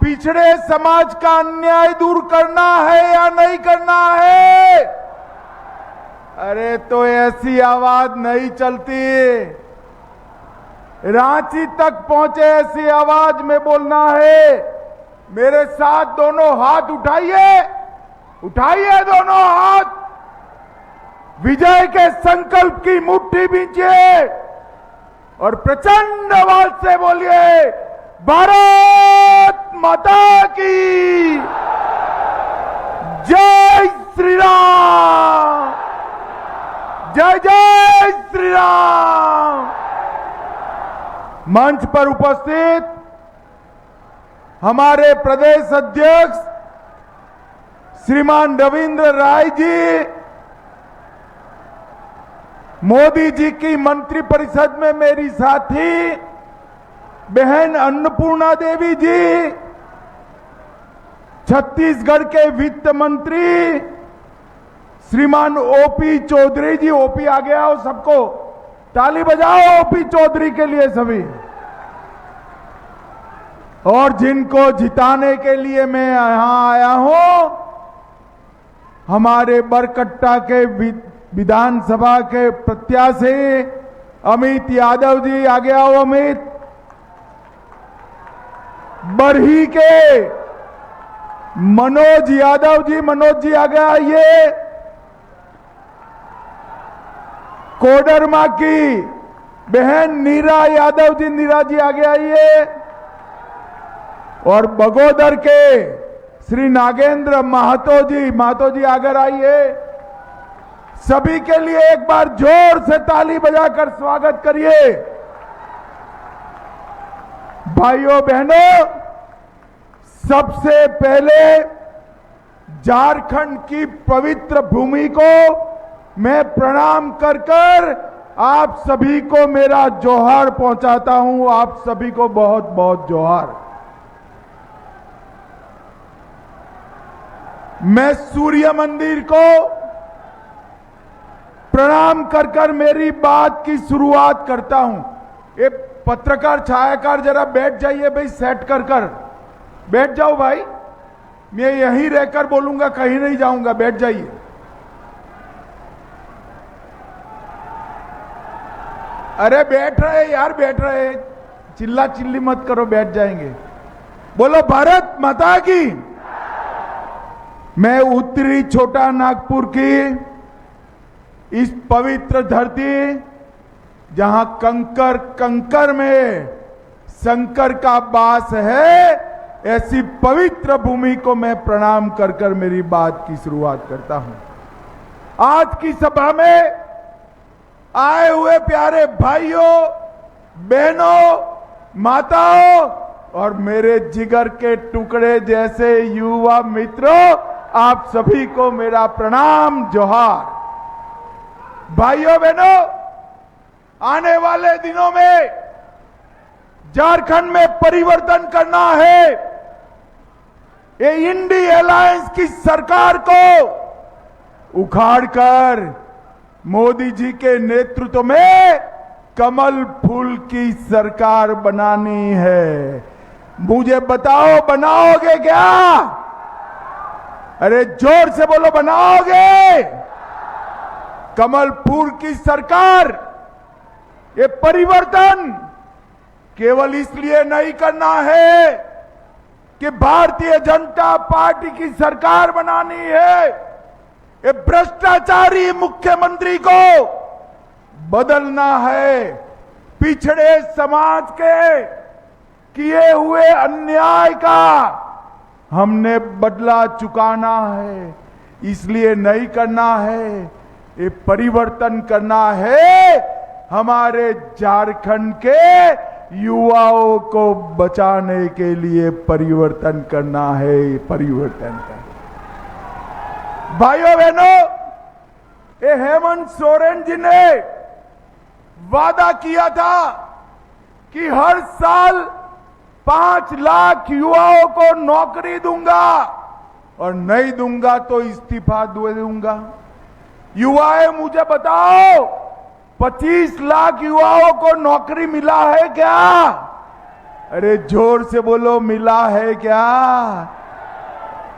पिछड़े समाज का अन्याय दूर करना है या नहीं करना है? अरे तो ऐसी आवाज नहीं चलती। रांची तक पहुंचे ऐसी आवाज में बोलना है। मेरे साथ दोनों हाथ उठाइए, उठाइए दोनों हाथ, विजय के संकल्प की मुट्ठी बींचिए और प्रचंड आवाज से बोलिए, भारत माता की जय श्री राम, जय जय श्री राम। मंच पर उपस्थित हमारे प्रदेश अध्यक्ष श्रीमान रविंद्र राय जी, मोदी जी की मंत्रिपरिषद में मेरी साथी बहन अन्नपूर्णा देवी जी, छत्तीसगढ़ के वित्त मंत्री श्रीमान ओपी चौधरी जी, ओपी आ गया हो, सबको ताली बजाओ ओपी चौधरी के लिए सभी, और जिनको जिताने के लिए मैं यहां आया हूं, हमारे बरकट्टा के विधानसभा के प्रत्याशी अमित यादव जी, आ गया हो अमित। बरही के मनोज यादव जी, मनोज जी आ गया। ये कोडरमा की बहन नीरा यादव जी, नीरा जी आ गया। ये और बगोदर के श्री नागेंद्र महतो जी, महतो जी आकर आइए। सभी के लिए एक बार जोर से ताली बजाकर स्वागत करिए। भाइयों बहनों, सबसे पहले झारखंड की पवित्र भूमि को मैं प्रणाम कर कर आप सभी को मेरा जोहार पहुंचाता हूं। आप सभी को बहुत बहुत जोहार। मैं सूर्य मंदिर को प्रणाम कर कर मेरी बात की शुरुआत करता हूं। ये पत्रकार छायाकार जरा बैठ जाइए भाई, सेट कर कर बैठ जाओ भाई। मैं यहीं रहकर बोलूंगा, कहीं नहीं जाऊंगा, बैठ जाइए। अरे बैठ रहे यार, बैठ रहे, चिल्ला चिल्ली मत करो, बैठ जाएंगे। बोलो भारत माता की। मैं उत्तरी छोटा नागपुर की इस पवित्र धरती, जहां कंकर कंकर में शंकर का वास है, ऐसी पवित्र भूमि को मैं प्रणाम कर कर मेरी बात की शुरुआत करता हूं। आज की सभा में आए हुए प्यारे भाइयों, बहनों, माताओं और मेरे जिगर के टुकड़े जैसे युवा मित्रों, आप सभी को मेरा प्रणाम, जोहार। भाइयों बहनों, आने वाले दिनों में झारखंड में परिवर्तन करना है। ये इंडी अलायंस की सरकार को उखाड़कर मोदी जी के नेतृत्व में कमल फूल की सरकार बनानी है। मुझे बताओ, बनाओगे क्या? अरे जोर से बोलो, बनाओगे? कमल फूल की सरकार। ये परिवर्तन केवल इसलिए नहीं करना है कि भारतीय जनता पार्टी की सरकार बनानी है। ये भ्रष्टाचारी मुख्यमंत्री को बदलना है। पिछड़े समाज के किए हुए अन्याय का हमने बदला चुकाना है, इसलिए नहीं करना है, ये परिवर्तन करना है। हमारे झारखंड के युवाओं को बचाने के लिए परिवर्तन करना है, परिवर्तन करना। भाइयों बहनों, ये हेमंत सोरेन जी ने वादा किया था कि हर साल 5 लाख युवाओं को नौकरी दूंगा और नहीं दूंगा तो इस्तीफा दे दूंगा। युवाएं मुझे बताओ, 25 लाख युवाओं को नौकरी मिला है क्या? अरे जोर से बोलो, मिला है क्या?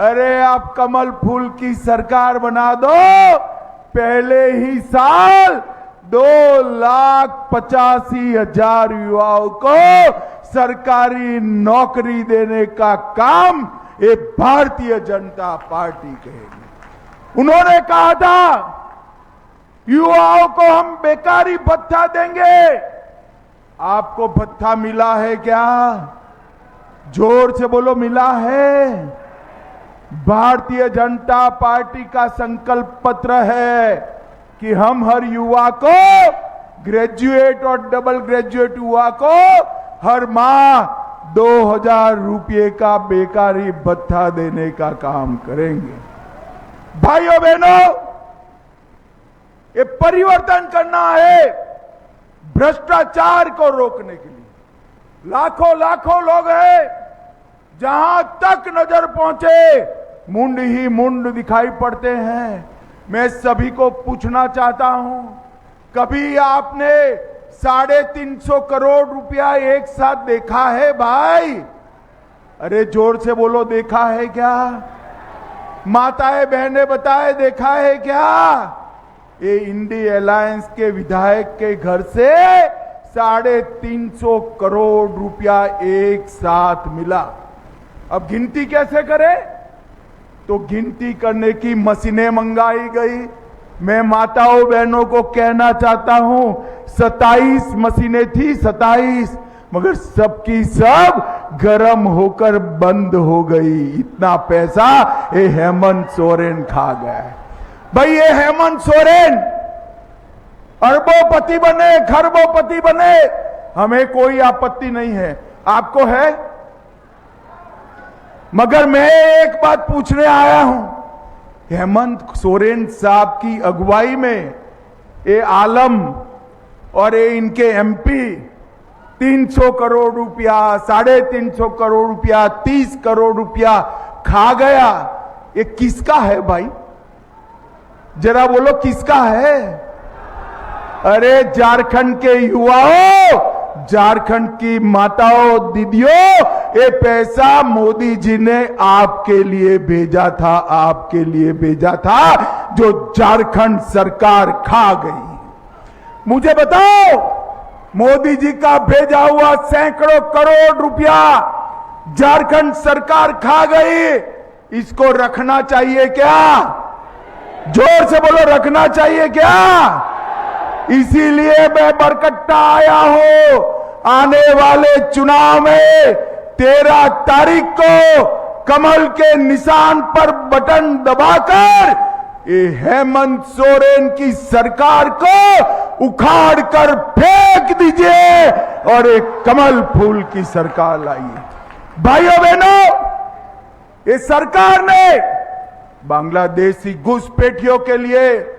अरे आप कमल फूल की सरकार बना दो, पहले ही साल 2,85,000 युवाओं को सरकारी नौकरी देने का काम ये भारतीय जनता पार्टी करेगी। उन्होंने कहा था युवाओं को हम बेकारी भत्ता देंगे। आपको भत्ता मिला है क्या? जोर से बोलो, मिला है? भारतीय जनता पार्टी का संकल्प पत्र है कि हम हर युवा को, ग्रेजुएट और डबल ग्रेजुएट युवा को हर माह 2,000 रुपये का बेकारी भत्ता देने का काम करेंगे। भाइयों बहनों, ये परिवर्तन करना है भ्रष्टाचार को रोकने के लिए। लाखों लाखों लोग हैं, जहां तक नजर पहुंचे मुंड ही मुंड दिखाई पड़ते हैं। मैं सभी को पूछना चाहता हूं, कभी आपने 350 करोड़ रुपया एक साथ देखा है भाई? अरे जोर से बोलो, देखा है क्या? माताएं बहनें बताए, देखा है क्या? ये इंडी अलायंस के विधायक के घर से 350 करोड़ रुपया एक साथ मिला। अब गिनती कैसे करें? तो गिनती करने की मशीनें मंगाई गई। मैं माताओं बहनों को कहना चाहता हूं, 27 मशीनें थी, 27, मगर सबकी सब गरम होकर बंद हो गई। इतना पैसा ये हेमंत सोरेन खा गया। भाई ये हेमंत सोरेन अरबोपति बने, खरबोपति बने, हमें कोई आपत्ति नहीं है। आपको है? मगर मैं एक बात पूछने आया हूं, हेमंत सोरेन साहब की अगुवाई में ये आलम और ये इनके एमपी 300 करोड़ रुपया, 350 करोड़ रुपया, 30 करोड़ रुपया खा गया। ये किसका है भाई? जरा बोलो, किसका है? अरे झारखंड के युवाओं, झारखंड की माताओं दीदियों, ये पैसा मोदी जी ने आपके लिए भेजा था, आपके लिए भेजा था, जो झारखंड सरकार खा गई। मुझे बताओ, मोदी जी का भेजा हुआ सैकड़ों करोड़ रुपया झारखंड सरकार खा गई, इसको रखना चाहिए क्या? जोर से बोलो, रखना चाहिए क्या? इसीलिए मैं बरकट्टा आया हूं। आने वाले चुनाव में 13 तारीख को कमल के निशान पर बटन दबाकर ये हेमंत सोरेन की सरकार को उखाड़ कर फेंक दीजिए और एक कमल फूल की सरकार लाइए। भाइयों बहनों, ये सरकार ने बांग्लादेशी घुसपैठियों के लिए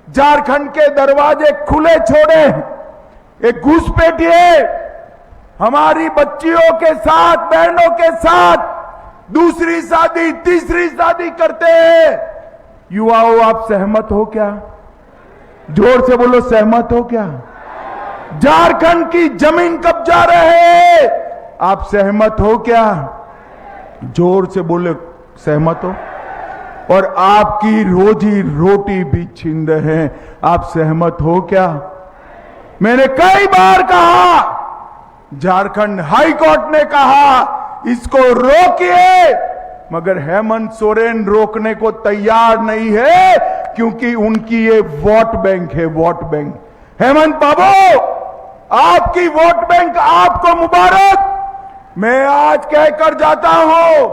झारखंड के दरवाजे खुले छोड़े। एक घुसपैठिए हमारी बच्चियों के साथ, बहनों के साथ दूसरी शादी, तीसरी शादी करते हैं। युवाओं, आप सहमत हो क्या? जोर से बोलो, सहमत हो क्या? झारखंड की जमीन कब्जा रहे, आप सहमत हो क्या? जोर से बोले, सहमत हो? और आपकी रोजी रोटी भी छीन रहे हैं, आप सहमत हो क्या? मैंने कई बार कहा, झारखंड हाई कोर्ट ने कहा इसको रोकिए, मगर हेमंत सोरेन रोकने को तैयार नहीं है, क्योंकि उनकी ये वोट बैंक है, वोट बैंक। हेमंत बाबू, आपकी वोट बैंक आपको मुबारक। मैं आज कहकर जाता हूं,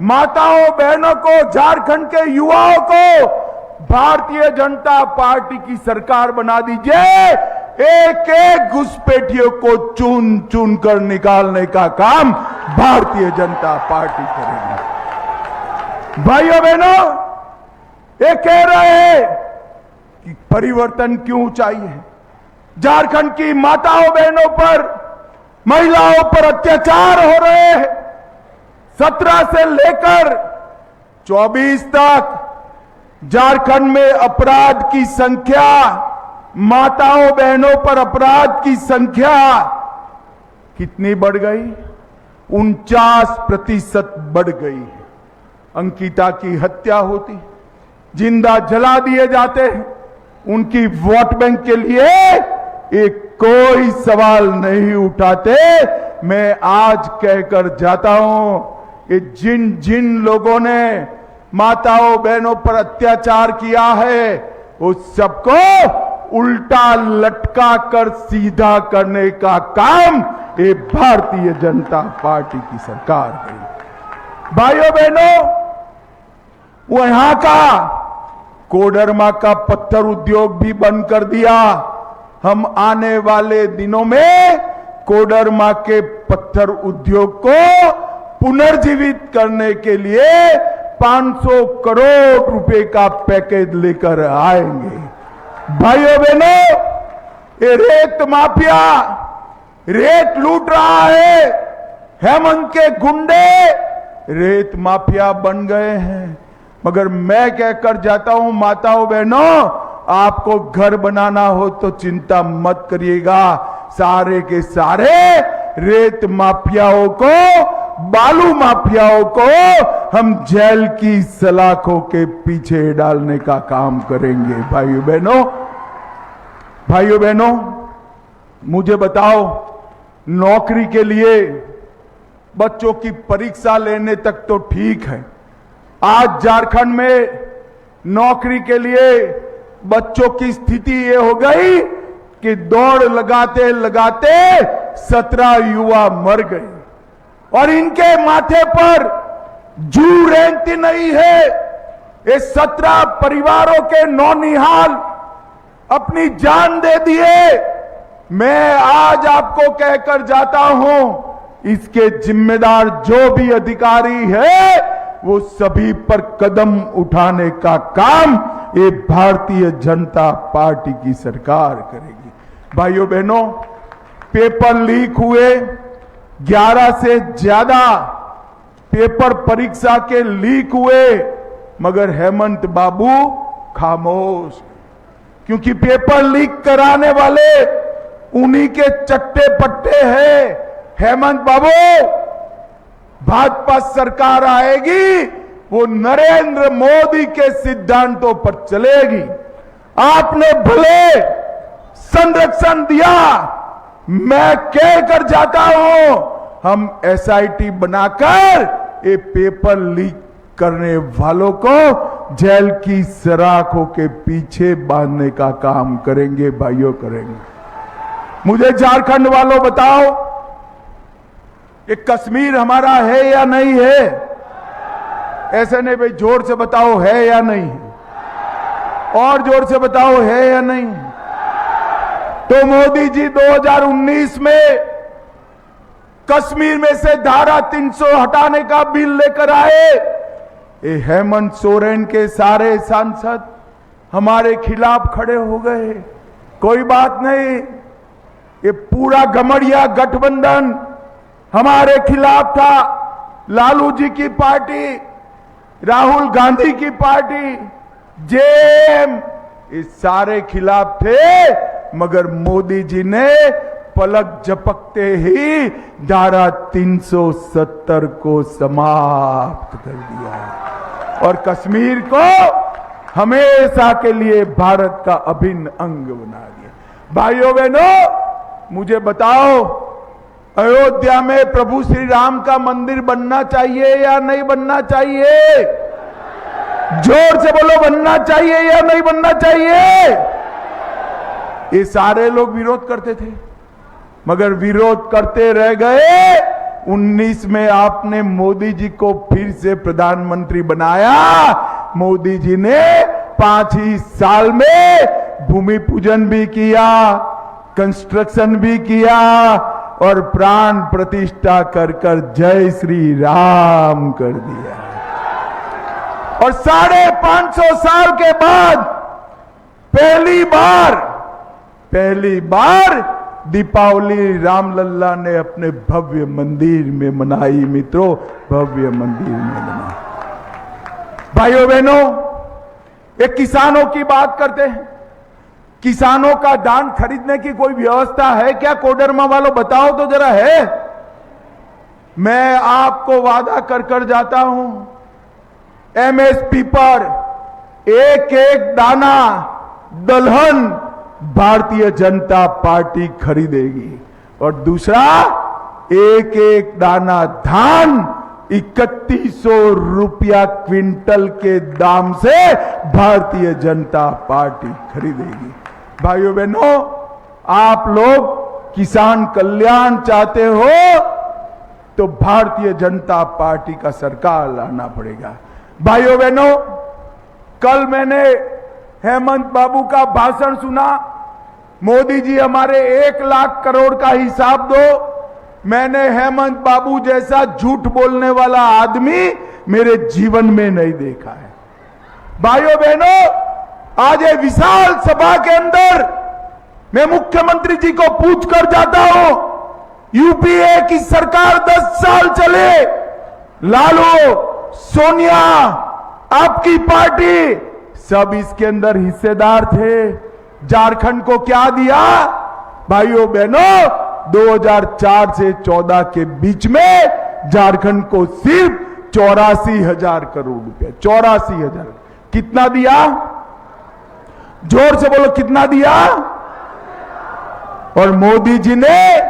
माताओं बहनों को, झारखंड के युवाओं को, भारतीय जनता पार्टी की सरकार बना दीजिए। एक एक घुसपैठियों को चुन चुन कर निकालने का काम भारतीय जनता पार्टी करेगी। भाइयों बहनों, ये कह रहे हैं कि परिवर्तन क्यों चाहिए? झारखंड की माताओं बहनों पर, महिलाओं पर अत्याचार हो रहे हैं। 17 से लेकर 24 तक झारखंड में अपराध की संख्या, माताओं बहनों पर अपराध की संख्या कितनी बढ़ गई? 49% बढ़ गई है। अंकिता की हत्या होती, जिंदा जला दिए जाते हैं, उनकी वोट बैंक के लिए एक कोई सवाल नहीं उठाते। मैं आज कहकर जाता हूं कि जिन जिन लोगों ने माताओं बहनों पर अत्याचार किया है उस सबको उल्टा लटका कर सीधा करने का काम ये भारतीय जनता पार्टी की सरकार है। भाइयों बहनों, वो यहां का कोडरमा का पत्थर उद्योग भी बंद कर दिया। हम आने वाले दिनों में कोडरमा के पत्थर उद्योग को पुनर्जीवित करने के लिए 500 करोड़ रुपए का पैकेज लेकर आएंगे। भाइयों बहनों, ये रेत माफिया रेत लूट रहा है। हेमंत के गुंडे रेत माफिया बन गए हैं। मगर मैं कहकर जाता हूं माताओं बहनों, आपको घर बनाना हो तो चिंता मत करिएगा। सारे के सारे रेत माफियाओं को, बालू माफियाओं को हम जेल की सलाखों के पीछे डालने का काम करेंगे। भाइयों बहनों, मुझे बताओ, नौकरी के लिए बच्चों की परीक्षा लेने तक तो ठीक है। आज झारखंड में नौकरी के लिए बच्चों की स्थिति ये हो गई कि दौड़ लगाते लगाते 17 युवा मर गए और इनके माथे पर जू रेंगती नहीं है। ये 17 परिवारों के नौनिहाल अपनी जान दे दिए। मैं आज आपको कहकर जाता हूं, इसके जिम्मेदार जो भी अधिकारी है वो सभी पर कदम उठाने का काम ये भारतीय जनता पार्टी की सरकार करेगी। भाइयों बहनों, पेपर लीक हुए, 11 से ज्यादा पेपर परीक्षा के लीक हुए, मगर हेमंत बाबू खामोश, क्योंकि पेपर लीक कराने वाले उन्हीं के चट्टे पट्टे हैं। हेमंत बाबू, भाजपा सरकार आएगी, वो नरेंद्र मोदी के सिद्धांतों पर चलेगी। आपने भले संरक्षण दिया, मैं कहकर जाता हूं, हम एसआईटी बनाकर ये पेपर लीक करने वालों को जेल की सलाखों के पीछे बांधने का काम करेंगे। भाइयों, करेंगे। मुझे झारखंड वालों बताओ, ये कश्मीर हमारा है या नहीं है? ऐसे नहीं भाई, जोर से बताओ है या नहीं, और जोर से बताओ है या नहीं। तो मोदी जी 2019 में कश्मीर में से धारा 300 हटाने का बिल लेकर आए। ये हेमंत सोरेन के सारे सांसद हमारे खिलाफ खड़े हो गए। कोई बात नहीं, ये पूरा गमड़िया गठबंधन हमारे खिलाफ था। लालू जी की पार्टी, राहुल गांधी की पार्टी, जेएम, ये सारे खिलाफ थे, मगर मोदी जी ने पलक झपकते ही धारा 370 को समाप्त कर दिया और कश्मीर को हमेशा के लिए भारत का अभिन्न अंग बना दिया। भाइयों बहनों, मुझे बताओ, अयोध्या में प्रभु श्री राम का मंदिर बनना चाहिए या नहीं बनना चाहिए? जोर से बोलो, बनना चाहिए या नहीं बनना चाहिए? ये सारे लोग विरोध करते थे, मगर विरोध करते रह गए। 19 में आपने मोदी जी को फिर से प्रधानमंत्री बनाया। मोदी जी ने 5 ही साल में भूमि पूजन भी किया, कंस्ट्रक्शन भी किया और प्राण प्रतिष्ठा कर कर जय श्री राम कर दिया। और 550 साल के बाद पहली बार दीपावली रामलल्ला ने अपने भव्य मंदिर में मनाई। मित्रों, भव्य मंदिर में मनाई। भाइयों बहनों, एक किसानों की बात करते हैं। किसानों का धान खरीदने की कोई व्यवस्था है क्या? कोडरमा वालों बताओ तो जरा, है? मैं आपको वादा कर कर जाता हूं, एमएसपी पर एक एक दाना दलहन भारतीय जनता पार्टी खरीदेगी और दूसरा एक एक दाना धान 3100 रुपया क्विंटल के दाम से भारतीय जनता पार्टी खरीदेगी। भाइयों बहनों, आप लोग किसान कल्याण चाहते हो तो भारतीय जनता पार्टी का सरकार लाना पड़ेगा। भाइयों बहनों, कल मैंने हेमंत बाबू का भाषण सुना, मोदी जी हमारे 1 लाख करोड़ का हिसाब दो। मैंने हेमंत बाबू जैसा झूठ बोलने वाला आदमी मेरे जीवन में नहीं देखा है। भाइयों बहनों, आज ये विशाल सभा के अंदर मैं मुख्यमंत्री जी को पूछ कर जाता हूं, यूपीए की सरकार 10 साल चले, लालू, सोनिया, आपकी पार्टी सब इसके अंदर हिस्सेदार थे। झारखंड को क्या दिया? भाइयों बहनों, 2004 से 14 के बीच में झारखंड को सिर्फ 84,000 करोड़ रुपया, 84,000। कितना दिया? जोर से बोलो, कितना दिया? और मोदी जी ने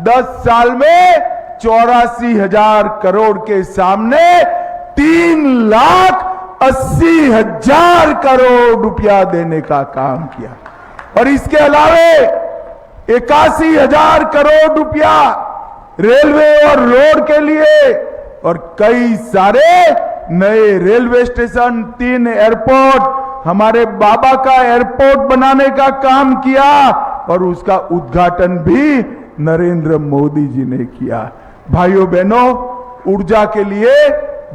10 साल में 84,000 करोड़ के सामने 3,80,000 करोड़ रुपया देने का काम किया। और इसके अलावे 81,000 करोड़ रुपया रेलवे और रोड के लिए और कई सारे नए रेलवे स्टेशन, 3 एयरपोर्ट, हमारे बाबा का एयरपोर्ट बनाने का काम किया और उसका उद्घाटन भी नरेंद्र मोदी जी ने किया। भाइयों बहनों, ऊर्जा के लिए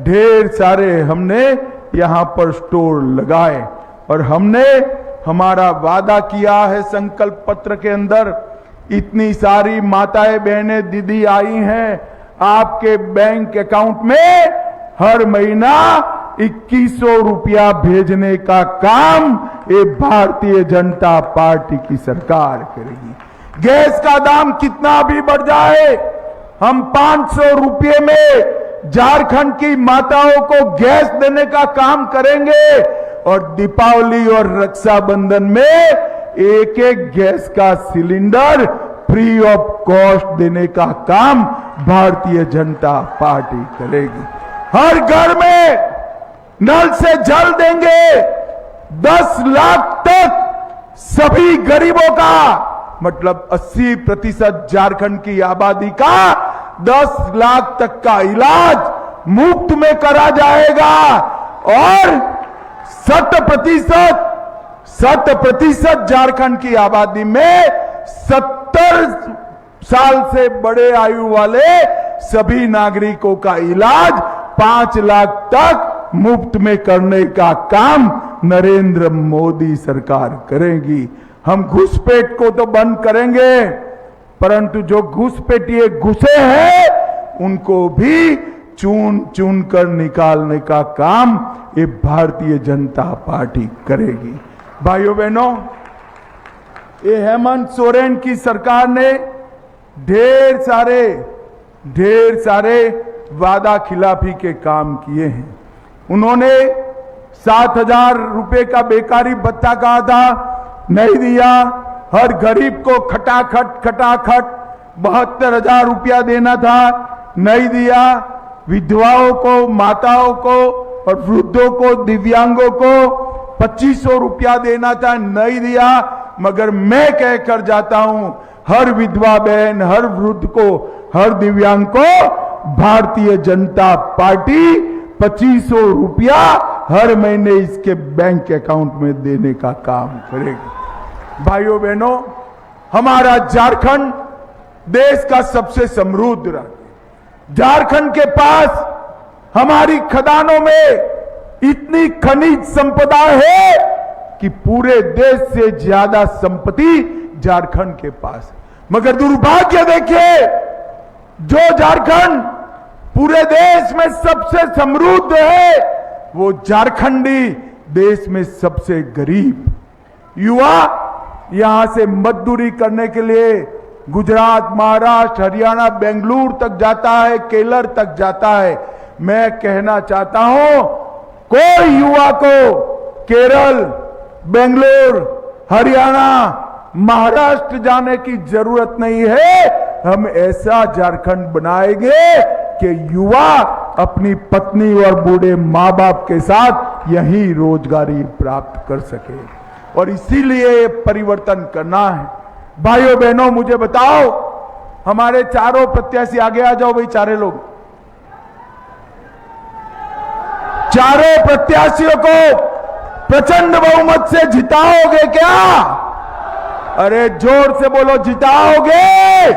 ढेर सारे हमने यहां पर स्टोर लगाए और हमने हमारा वादा किया है संकल्प पत्र के अंदर। इतनी सारी माताएं बहनें दीदी आई हैं, आपके बैंक अकाउंट में हर महीना 2100 रुपया भेजने का काम ये भारतीय जनता पार्टी की सरकार करेगी। गैस का दाम कितना भी बढ़ जाए, हम 500 रुपये में झारखंड की माताओं को गैस देने का काम करेंगे और दीपावली और रक्षाबंधन में एक एक गैस का सिलेंडर फ्री ऑफ कॉस्ट देने का काम भारतीय जनता पार्टी करेगी। हर घर में नल से जल देंगे, 10 लाख तक सभी गरीबों का, मतलब 80% झारखंड की आबादी का 10 लाख तक का इलाज मुफ्त में करा जाएगा और 100% झारखंड की आबादी में 70 साल से बड़े आयु वाले सभी नागरिकों का इलाज 5 लाख तक मुफ्त में करने का काम नरेंद्र मोदी सरकार करेगी। हम घुसपैठ को तो बंद करेंगे, परंतु जो घुसपैठिए घुसे हैं उनको भी चुन चुन कर निकालने का काम ये भारतीय जनता पार्टी करेगी। भाइयों बहनों, ये हेमंत सोरेन की सरकार ने ढेर सारे वादा खिलाफी के काम किए हैं। उन्होंने 7,000 रुपए का बेकारी भत्ता कहा था, नहीं दिया। हर गरीब को खटाखट 72,000 रुपया देना था, नहीं दिया। विधवाओं को, माताओं को और वृद्धों को, दिव्यांगों को 2500 रुपया देना था, नहीं दिया। मगर मैं कहकर जाता हूं, हर विधवा बहन, हर वृद्ध को, हर दिव्यांग को भारतीय जनता पार्टी 2500 रुपया हर महीने इसके बैंक अकाउंट में देने का काम करेगी। भाइयों बहनों, हमारा झारखंड देश का सबसे समृद्ध राज्य, झारखंड के पास हमारी खदानों में इतनी खनिज संपदा है कि पूरे देश से ज्यादा संपत्ति झारखंड के पास। मगर दुर्भाग्य देखिए, जो झारखंड पूरे देश में सबसे समृद्ध है, वो झारखंडी देश में सबसे गरीब। युवा यहां से मजदूरी करने के लिए गुजरात, महाराष्ट्र, हरियाणा, बेंगलुरु तक जाता है, केरल तक जाता है। मैं कहना चाहता हूं, कोई युवा को केरल, बेंगलुरु, हरियाणा, महाराष्ट्र जाने की जरूरत नहीं है। हम ऐसा झारखंड बनाएंगे कि युवा अपनी पत्नी और बूढ़े मां बाप के साथ यही रोजगारी प्राप्त कर सके, और इसीलिए परिवर्तन करना है। भाइयों बहनों, मुझे बताओ, हमारे चारों प्रत्याशी, आगे आ जाओ भाई, चारे लोग, चारों प्रत्याशियों को प्रचंड बहुमत से जिताओगे क्या? अरे जोर से बोलो, जिताओगे?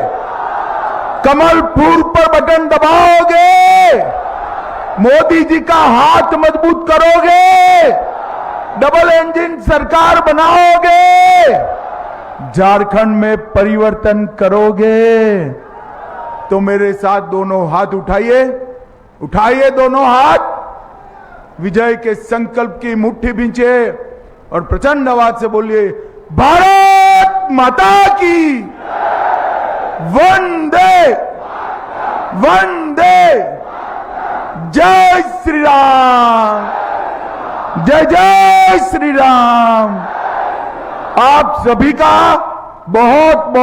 कमल फूल पर बटन दबाओगे? मोदी जी का हाथ मजबूत करोगे? डबल इंजन सरकार बनाओगे? झारखंड में परिवर्तन करोगे? तो मेरे साथ दोनों हाथ उठाइए, उठाइए दोनों हाथ, विजय के संकल्प की मुट्ठी भींचे और प्रचंड आवाज से बोलिए, भारत माता की वंदे वंदे, जय श्री राम, जय जय श्री राम। आप सभी का बहुत बहुत